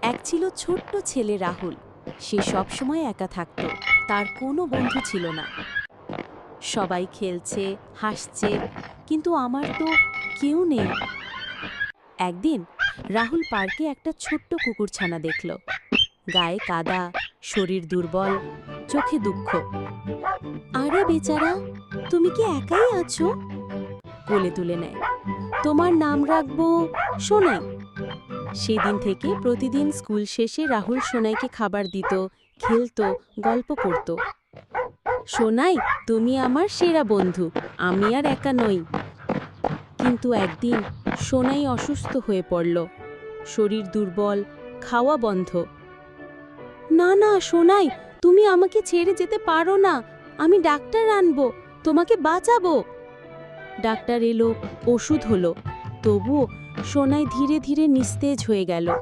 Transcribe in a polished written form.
এক ছিল ছোট্ট ছেলে রাহুল। সে সবসময় একা থাকত, তার কোনো বন্ধু ছিল না। সবাই খেলছে, হাসছে, কিন্তু আমার তো কেউ নেই। একদিন রাহুল পার্কে একটা ছোট্ট কুকুরছানা দেখল। গায়ে কাদা, শরীর দুর্বল, চোখে দুঃখ। আরে বেচারা, তুমি কি একাই আছো? কোলে তুলে নেয়। তোমার নাম রাখবো সোনাই। সেদিন থেকে প্রতিদিন স্কুল শেষে রাহুল সোনাইকে খাবার দিত, খেলতো, গল্প করত। সোনাই, তুমি আমার সেরা বন্ধু, আমি আর একা নই। কিন্তু একদিন সোনাই অসুস্থ হয়ে পড়ল। শরীর দুর্বল, খাওয়া বন্ধ। না না সোনাই, তুমি আমাকে ছেড়ে যেতে পারো না। আমি ডাক্তার আনবো, তোমাকে বাঁচাবো। ডাক্তার এলো, ওষুধ হলো, তবুও সোনাই ধীরে ধীরে নিস্তেজ হয়ে গেল।